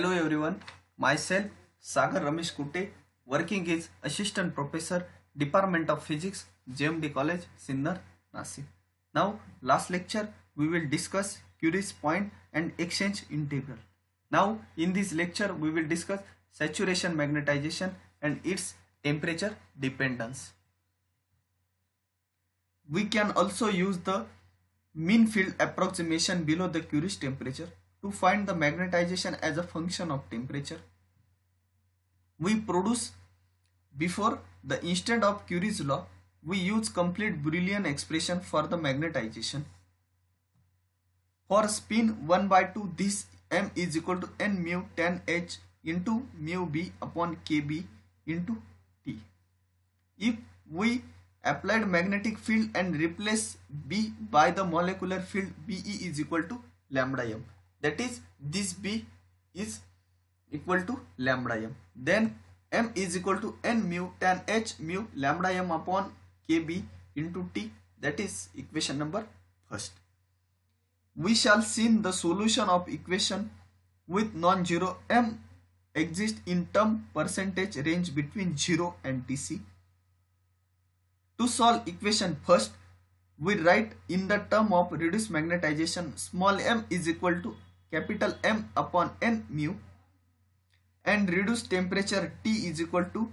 Hello everyone, myself Sagar Ramesh Kutte, working as Assistant Professor, Department of Physics, JMD College, Sinnar, Nasik. Now, last lecture we will discuss Curie's point and exchange integral. Now, in this lecture we will discuss saturation magnetization and its temperature dependence. We can also use the mean field approximation below the Curie's temperature to find the magnetization as a function of temperature. We produce before the instant of Curie's law, we use complete Brillouin expression for the magnetization. For spin 1 by 2, this m is equal to n mu tan h into mu b upon kb into t. If we applied magnetic field and replace B by the molecular field Be is equal to lambda m. That is, this B is equal to lambda m. Then m is equal to n mu tan h mu lambda m upon kb into t. That is equation number first. We shall see the solution of equation with non-zero m exists in term percentage range between 0 and Tc. To solve equation first, we write in the term of reduced magnetization small m is equal to capital M upon n mu and reduced temperature T is equal to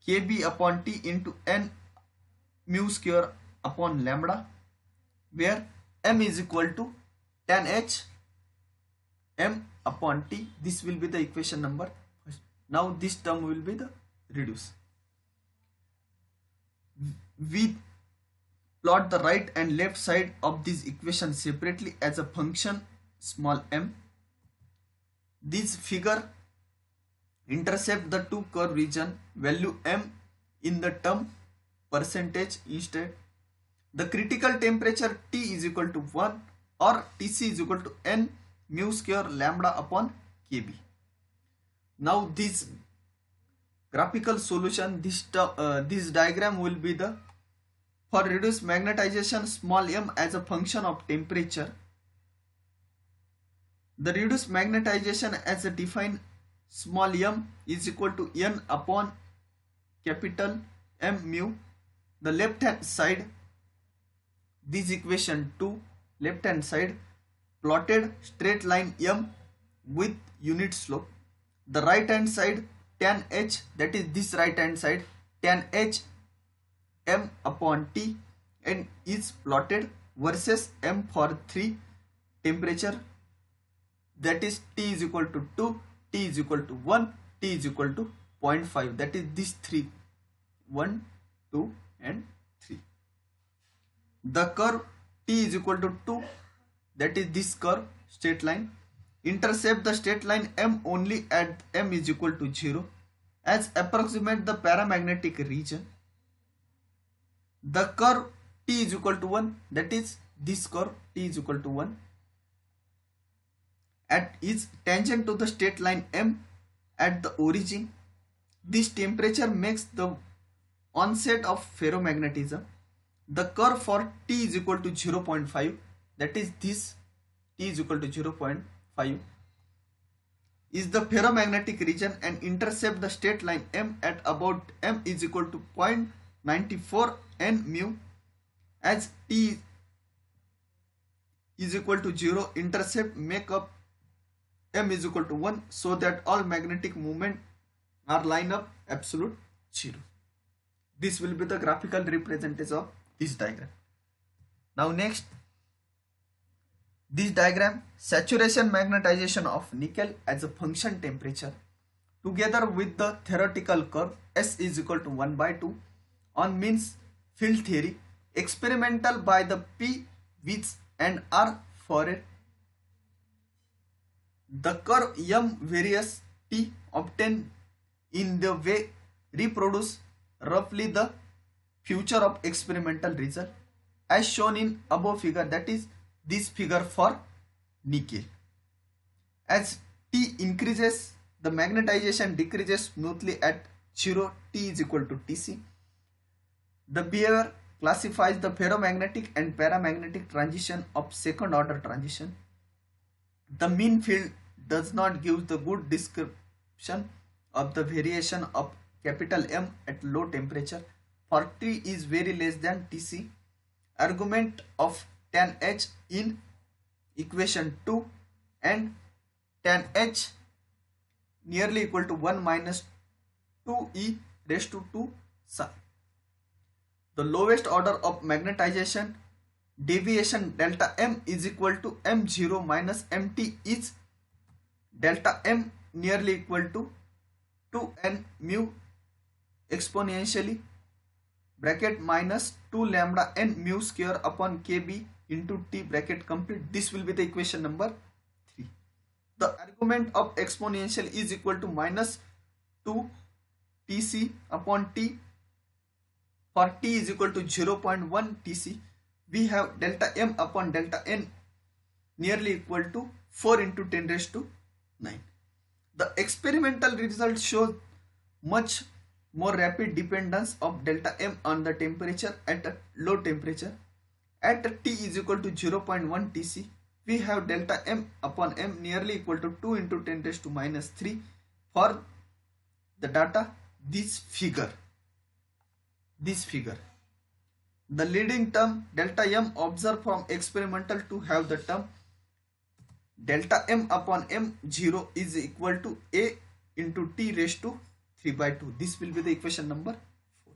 Kb upon T into n mu square upon lambda, where m is equal to tan h m upon T. This will be the equation number first. Now this term will be the reduced. We plot the right and left side of this equation separately as a function small m. This figure intercept the two curve region value m in the term percentage instead. The critical temperature T is equal to 1 or Tc is equal to n mu square lambda upon kb. Now this graphical solution, this diagram will be the for reduced magnetization small m as a function of temperature. The reduced magnetization as a defined small m is equal to n upon capital M mu. The left hand side, this equation 2, left hand side plotted straight line m with unit slope. The right hand side tan h, that is this right hand side, tan h m upon t, and is plotted versus m for 3 temperature, that is T is equal to 2, T is equal to 1, T is equal to 0.5, that is these 3, 1, 2 and 3. The curve T is equal to 2, that is this curve straight line, intercept the straight line m only at m is equal to 0 as approximate the paramagnetic region. The curve T is equal to 1, that is this curve T is equal to 1 at is tangent to the straight line m at the origin. This temperature makes the onset of ferromagnetism. The curve for T is equal to 0.5, that is this T is equal to 0.5 is the ferromagnetic region and intercept the straight line m at about m is equal to 0.94 n mu. As T is equal to 0, intercept make up m is equal to 1 so that all magnetic movement are line up absolute 0. This will be the graphical representation of this diagram. Now next, this diagram saturation magnetization of nickel as a function temperature together with the theoretical curve S is equal to 1 by 2 on means field theory, experimental by the P width and R for it. The curve M various T obtained in the way reproduce roughly the future of experimental result as shown in above figure, that is this figure for nickel. As T increases, the magnetization decreases smoothly at 0, T is equal to Tc. The behavior classifies the ferromagnetic and paramagnetic transition of second order transition. The mean field does not give the good description of the variation of capital M at low temperature. For T is very less than Tc. Argument of tan H in equation 2 and tan H nearly equal to 1 minus 2e raised to 2 psi. The lowest order of magnetization deviation delta M is equal to M0 minus Mt is delta M nearly equal to 2n mu exponentially bracket minus 2 lambda n mu square upon kb into T bracket complete. This will be the equation number 3. The argument of exponential is equal to minus 2 Tc upon T. For T is equal to 0.1 Tc, we have delta M upon delta N nearly equal to 4 into 10 raised to 9. The experimental results show much more rapid dependence of delta M on the temperature at a low temperature. At T is equal to 0.1 Tc, we have delta M upon M nearly equal to 2 into 10 raised to minus 3. For the data, this figure. The leading term delta M observed from experimental to have the term delta M upon M0 is equal to A into T raised to 3 by 2. This will be the equation number 4.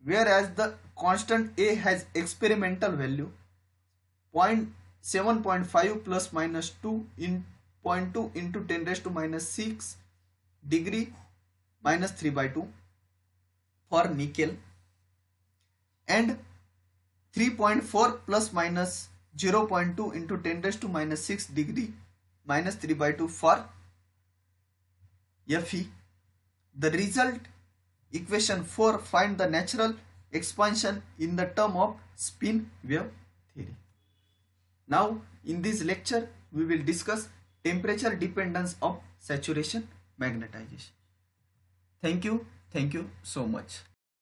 Whereas the constant A has experimental value 7.5 plus minus 2 in 0.2 into 10 raised to minus 6 degree minus 3 by 2 for nickel, and 3.4 plus minus 0.2 into 10 raised to minus 6 degree minus 3 by 2 for Fe. The result, equation 4, find the natural expansion in the term of spin wave theory. Now in this lecture we will discuss temperature dependence of saturation magnetization. Thank you so much.